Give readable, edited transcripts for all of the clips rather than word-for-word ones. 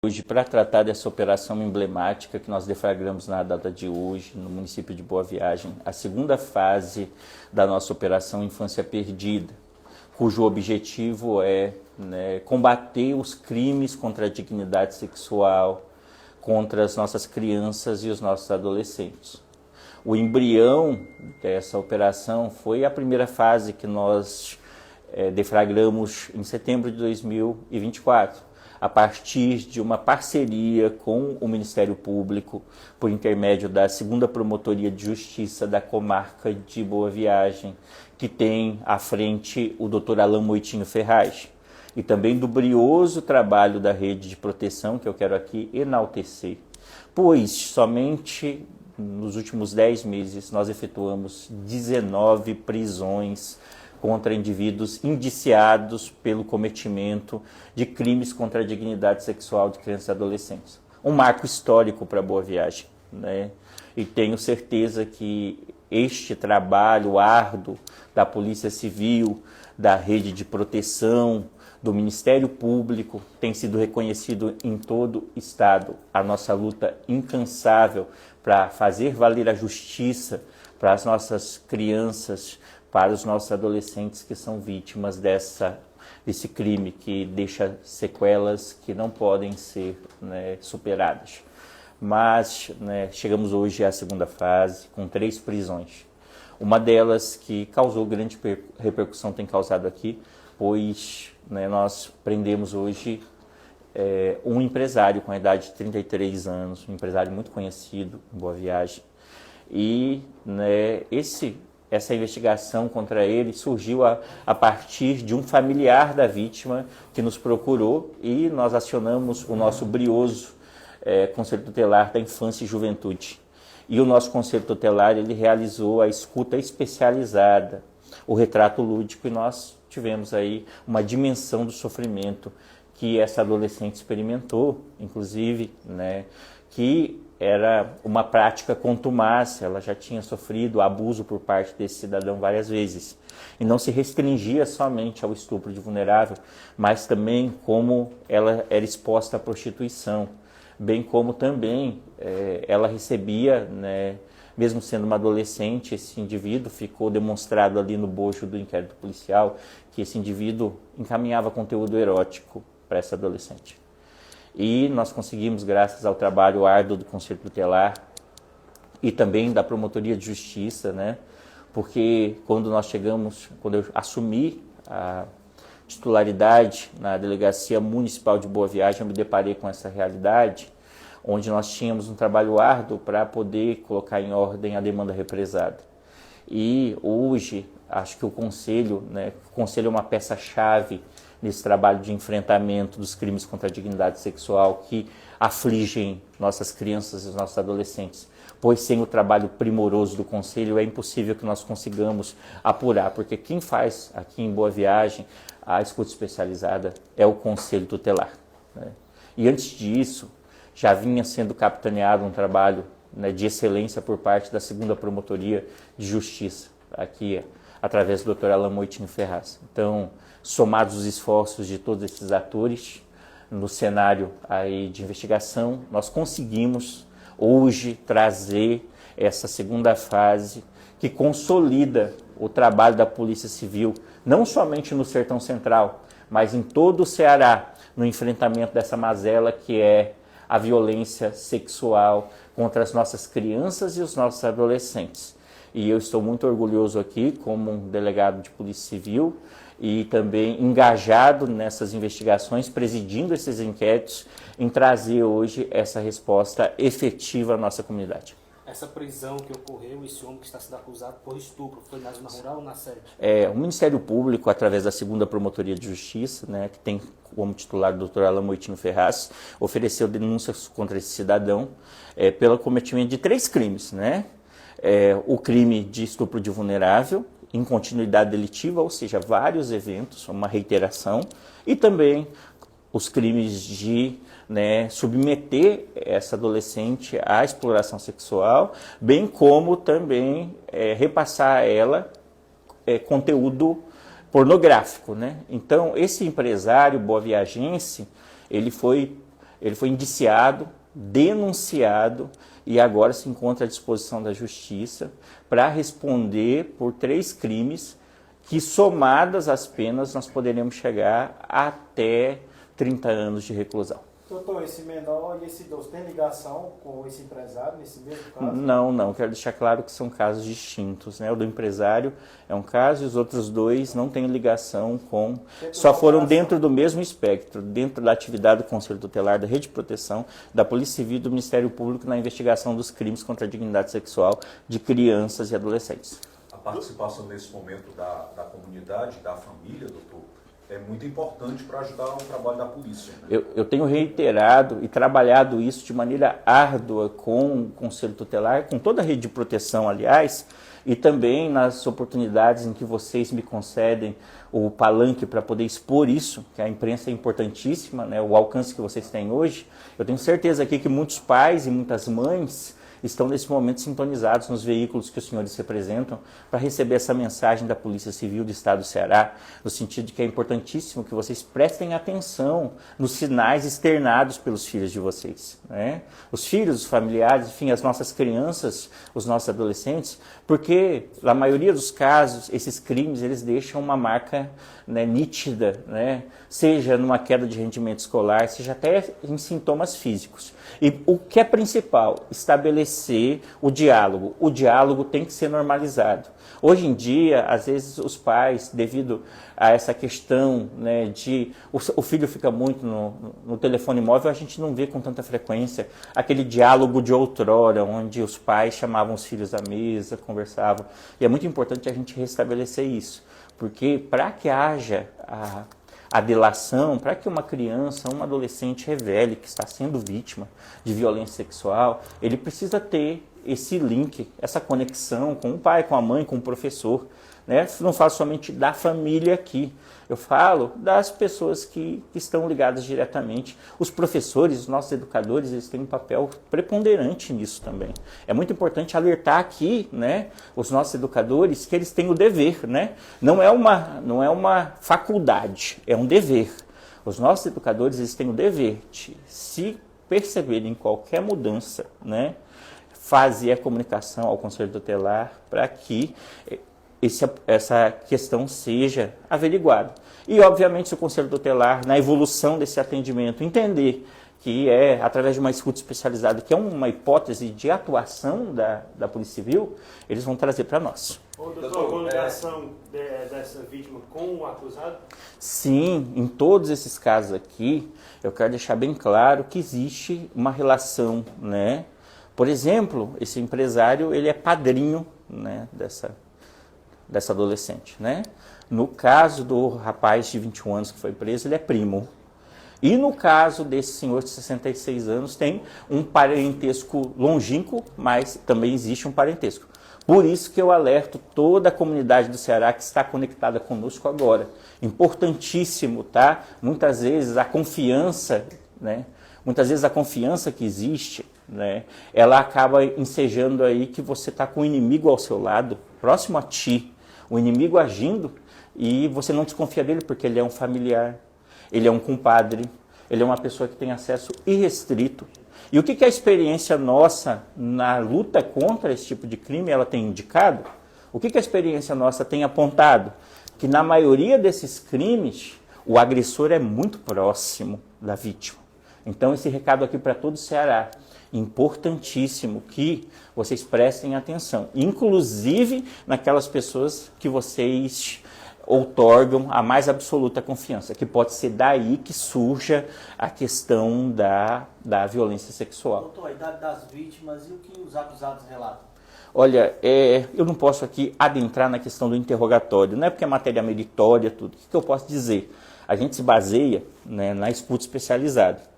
Hoje, para tratar dessa operação emblemática que nós deflagramos na data de hoje, no município de Boa Viagem, a segunda fase da nossa operação Infância Perdida, cujo objetivo é combater os crimes contra a dignidade sexual, contra as nossas crianças e os nossos adolescentes. O embrião dessa operação foi a primeira fase que nós deflagramos em setembro de 2024, a partir de uma parceria com o Ministério Público, por intermédio da 2ª Promotoria de Justiça da comarca de Boa Viagem, que tem à frente o Dr. Alan Moitinho Ferraz, e também do brioso trabalho da Rede de Proteção, que eu quero aqui enaltecer, pois somente nos últimos 10 meses nós efetuamos 19 prisões contra indivíduos indiciados pelo cometimento de crimes contra a dignidade sexual de crianças e adolescentes. Um marco histórico para Boa Viagem, E tenho certeza que este trabalho árduo da Polícia Civil, da Rede de Proteção, do Ministério Público tem sido reconhecido em todo o Estado. A nossa luta incansável para fazer valer a justiça para as nossas crianças, para os nossos adolescentes que são vítimas desse crime que deixa sequelas que não podem ser superadas. Mas chegamos hoje à segunda fase, com 3 prisões. Uma delas que causou grande repercussão, tem causado aqui, pois nós prendemos hoje um empresário com a idade de 33 anos, um empresário muito conhecido em Boa Viagem. E essa investigação contra ele surgiu a partir de um familiar da vítima que nos procurou e nós acionamos o nosso brioso Conselho Tutelar da Infância e Juventude. E o nosso Conselho Tutelar ele realizou a escuta especializada, o retrato lúdico, e nós tivemos aí uma dimensão do sofrimento que essa adolescente experimentou, inclusive, que era uma prática contumaz, ela já tinha sofrido abuso por parte desse cidadão várias vezes. E não se restringia somente ao estupro de vulnerável, mas também como ela era exposta à prostituição, bem como também ela recebia, mesmo sendo uma adolescente, esse indivíduo ficou demonstrado ali no bojo do inquérito policial que esse indivíduo encaminhava conteúdo erótico para essa adolescente. E nós conseguimos, graças ao trabalho árduo do Conselho Tutelar e também da Promotoria de Justiça, porque quando eu assumi a titularidade na Delegacia Municipal de Boa Viagem, eu me deparei com essa realidade, onde nós tínhamos um trabalho árduo para poder colocar em ordem a demanda represada. E hoje, acho que o Conselho é uma peça-chave nesse trabalho de enfrentamento dos crimes contra a dignidade sexual que afligem nossas crianças e os nossos adolescentes. Pois sem o trabalho primoroso do Conselho é impossível que nós consigamos apurar, porque quem faz aqui em Boa Viagem a escuta especializada é o Conselho Tutelar. E antes disso, já vinha sendo capitaneado um trabalho de excelência por parte da 2ª Promotoria de Justiça, aqui através do Dr. Alan Moitinho Ferraz. Então, somados os esforços de todos esses atores no cenário aí de investigação, nós conseguimos hoje trazer essa segunda fase que consolida o trabalho da Polícia Civil, não somente no Sertão Central, mas em todo o Ceará, no enfrentamento dessa mazela que é a violência sexual contra as nossas crianças e os nossos adolescentes. E eu estou muito orgulhoso aqui, como um delegado de Polícia Civil, e também engajado nessas investigações, presidindo esses inquéritos, em trazer hoje essa resposta efetiva à nossa comunidade. Essa prisão que ocorreu, esse homem que está sendo acusado por estupro, foi na zona rural ou na sede? O Ministério Público, através da 2ª Promotoria de Justiça, que tem como titular o Dr. Alan Moitinho Ferraz, ofereceu denúncias contra esse cidadão pelo cometimento de 3 crimes, o crime de estupro de vulnerável, incontinuidade delitiva, ou seja, vários eventos, uma reiteração, e também os crimes de submeter essa adolescente à exploração sexual, bem como também repassar a ela conteúdo pornográfico. Então, esse empresário boaviagense, ele foi ele foi indiciado, denunciado e agora se encontra à disposição da Justiça para responder por 3 crimes que, somadas as penas, nós poderemos chegar até 30 anos de reclusão. Doutor, esse menor e esse idoso tem ligação com esse empresário nesse mesmo caso? Não. Quero deixar claro que são casos distintos, né? O do empresário é um caso e os outros 2 não têm ligação com... Só foram dentro do mesmo espectro, dentro da atividade do Conselho Tutelar, da Rede de Proteção, da Polícia Civil e do Ministério Público na investigação dos crimes contra a dignidade sexual de crianças e adolescentes. A participação nesse momento da comunidade, da família, doutor, é muito importante para ajudar o trabalho da polícia. Né? Eu tenho reiterado e trabalhado isso de maneira árdua com o Conselho Tutelar, com toda a rede de proteção, aliás, e também nas oportunidades em que vocês me concedem o palanque para poder expor isso, que a imprensa é importantíssima, né? O alcance que vocês têm hoje. Eu tenho certeza aqui que muitos pais e muitas mães estão nesse momento sintonizados nos veículos que os senhores representam para receber essa mensagem da Polícia Civil do Estado do Ceará, no sentido de que é importantíssimo que vocês prestem atenção nos sinais externados pelos filhos de vocês, né? Os filhos, os familiares, enfim, as nossas crianças, os nossos adolescentes, porque na maioria dos casos, esses crimes, eles deixam uma marca, né, nítida, né? Seja numa queda de rendimento escolar, seja até em sintomas físicos. E o que é principal? Estabelecer o diálogo. O diálogo tem que ser normalizado. Hoje em dia, às vezes os pais, devido a essa questão, né, de o filho fica muito no telefone móvel, a gente não vê com tanta frequência aquele diálogo de outrora, onde os pais chamavam os filhos à mesa, conversavam. E é muito importante a gente restabelecer isso, porque para que haja a delação, para que uma criança, um adolescente revele que está sendo vítima de violência sexual, ele precisa ter esse link, essa conexão com o pai, com a mãe, com o professor, né? Não falo somente da família aqui, eu falo das pessoas que estão ligadas diretamente. Os professores, os nossos educadores, eles têm um papel preponderante nisso também. É muito importante alertar aqui, né, os nossos educadores, que eles têm o dever, né? Não é uma faculdade, é um dever. Os nossos educadores, eles têm o dever de, se perceberem qualquer mudança, né, fazer a comunicação ao Conselho Tutelar para que essa questão seja averiguada. E, obviamente, se o Conselho Tutelar, na evolução desse atendimento, entender que é através de uma escuta especializada, que é uma hipótese de atuação da Polícia Civil, eles vão trazer para nós. Ô, doutor, alguma ligação dessa vítima com o acusado? Sim, em todos esses casos aqui, eu quero deixar bem claro que existe uma relação, né? Por exemplo, esse empresário, ele é padrinho, né, dessa adolescente, né? No caso do rapaz de 21 anos que foi preso, ele é primo. E no caso desse senhor de 66 anos, tem um parentesco longínquo, mas também existe um parentesco. Por isso que eu alerto toda a comunidade do Ceará que está conectada conosco agora. Importantíssimo, tá? Muitas vezes a confiança, né? Muitas vezes a confiança que existe, né, ela acaba ensejando aí que você está com o inimigo ao seu lado, próximo a ti, o inimigo agindo, e você não desconfia dele porque ele é um familiar, ele é um compadre, ele é uma pessoa que tem acesso irrestrito. E o que a experiência nossa na luta contra esse tipo de crime ela tem indicado? O que a experiência nossa tem apontado? Que na maioria desses crimes, o agressor é muito próximo da vítima. Então, esse recado aqui para todo o Ceará, importantíssimo que vocês prestem atenção, inclusive naquelas pessoas que vocês outorgam a mais absoluta confiança, que pode ser daí que surja a questão da violência sexual. Doutor, a idade das vítimas e o que os acusados relatam? Olha, eu não posso aqui adentrar na questão do interrogatório, não é porque é matéria meritória, tudo. O que eu posso dizer? A gente se baseia, né, na escuta especializada.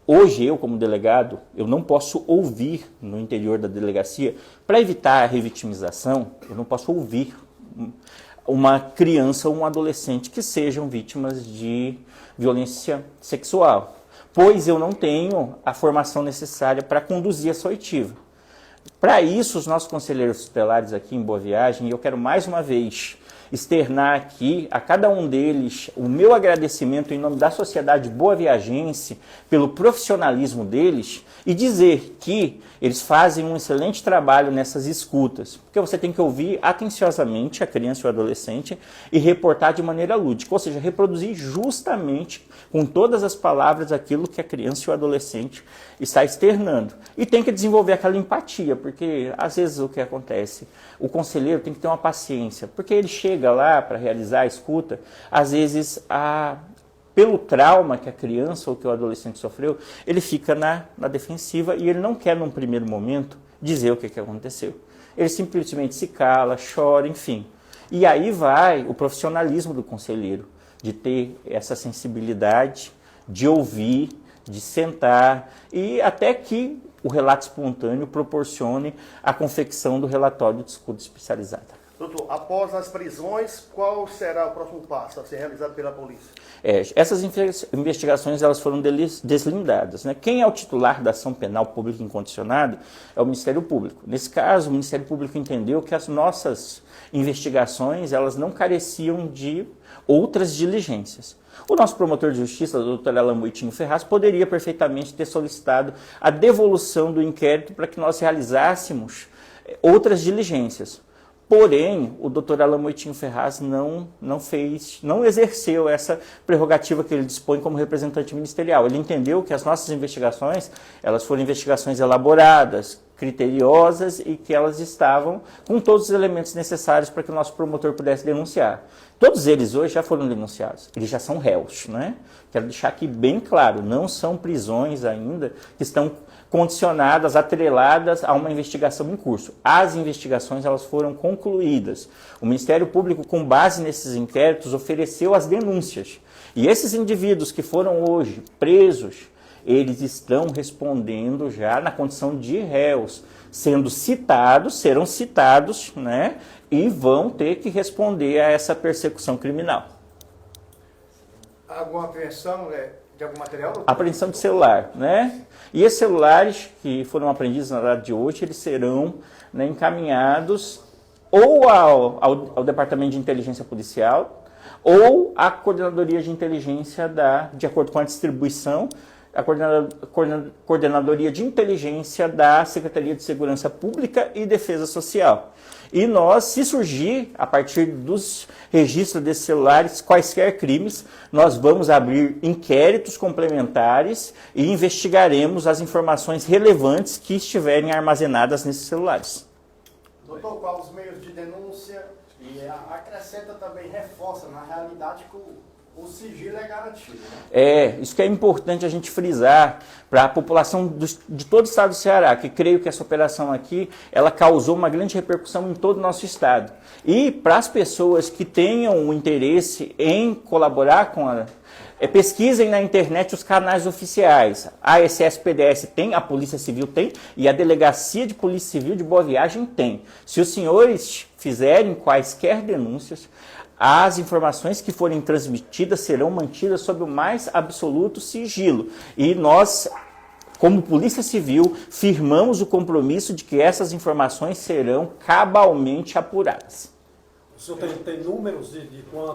Hoje, eu como delegado, eu não posso ouvir no interior da delegacia, para evitar a revitimização, eu não posso ouvir uma criança ou um adolescente que sejam vítimas de violência sexual, pois eu não tenho a formação necessária para conduzir essa oitiva. Para isso, os nossos conselheiros tutelares aqui em Boa Viagem, e eu quero mais uma vez externar aqui a cada um deles o meu agradecimento em nome da sociedade boaviagense pelo profissionalismo deles e dizer que eles fazem um excelente trabalho nessas escutas, porque você tem que ouvir atenciosamente a criança e o adolescente e reportar de maneira lúdica, ou seja, reproduzir justamente com todas as palavras aquilo que a criança e o adolescente está externando. E tem que desenvolver aquela empatia, porque às vezes o que acontece, o conselheiro tem que ter uma paciência, porque ele chega lá para realizar a escuta, às vezes pelo trauma que a criança ou que o adolescente sofreu, ele fica na defensiva e ele não quer, num primeiro momento, dizer o que aconteceu. Ele simplesmente se cala, chora, enfim. E aí vai o profissionalismo do conselheiro, de ter essa sensibilidade, de ouvir, de sentar e até que o relato espontâneo proporcione a confecção do relatório de escuta especializada. Doutor, após as prisões, qual será o próximo passo a ser realizado pela polícia? Essas investigações elas foram deslindadas, né? Quem é o titular da ação penal pública incondicionada é o Ministério Público. Nesse caso, o Ministério Público entendeu que as nossas investigações elas não careciam de outras diligências. O nosso promotor de justiça, o doutor Alan Moitinho Ferraz, poderia perfeitamente ter solicitado a devolução do inquérito para que nós realizássemos outras diligências. Porém, o doutor Alan Moitinho Ferraz não exerceu essa prerrogativa que ele dispõe como representante ministerial. Ele entendeu que as nossas investigações, elas foram investigações elaboradas, criteriosas e que elas estavam com todos os elementos necessários para que o nosso promotor pudesse denunciar. Todos eles hoje já foram denunciados, eles já são réus, né? Quero deixar aqui bem claro, não são prisões ainda que estão condicionadas, atreladas a uma investigação em curso. As investigações elas foram concluídas. O Ministério Público, com base nesses inquéritos, ofereceu as denúncias. E esses indivíduos que foram hoje presos, eles estão respondendo já na condição de réus, sendo citados, serão citados, né, e vão ter que responder a essa persecução criminal. Alguma apreensão de algum material? Apreensão de celular, né? E esses celulares que foram apreendidos na data de hoje, eles serão, né, encaminhados ou ao Departamento de Inteligência Policial ou à Coordenadoria de Inteligência de acordo com a distribuição, a Coordenadoria de Inteligência da Secretaria de Segurança Pública e Defesa Social. E nós, se surgir, a partir dos registros desses celulares, quaisquer crimes, nós vamos abrir inquéritos complementares e investigaremos as informações relevantes que estiverem armazenadas nesses celulares. Doutor, quais os meios de denúncia? E acrescenta também, reforça, na realidade, que o sigilo é garantido, né? Isso que é importante a gente frisar para a população de todo o estado do Ceará, que creio que essa operação aqui, ela causou uma grande repercussão em todo o nosso estado. E para as pessoas que tenham o interesse em colaborar com pesquisem na internet os canais oficiais. A SSPDS tem, a Polícia Civil tem e a Delegacia de Polícia Civil de Boa Viagem tem. Se os senhores fizerem quaisquer denúncias, as informações que forem transmitidas serão mantidas sob o mais absoluto sigilo. E nós, como Polícia Civil, firmamos o compromisso de que essas informações serão cabalmente apuradas. O senhor tem números de quanto?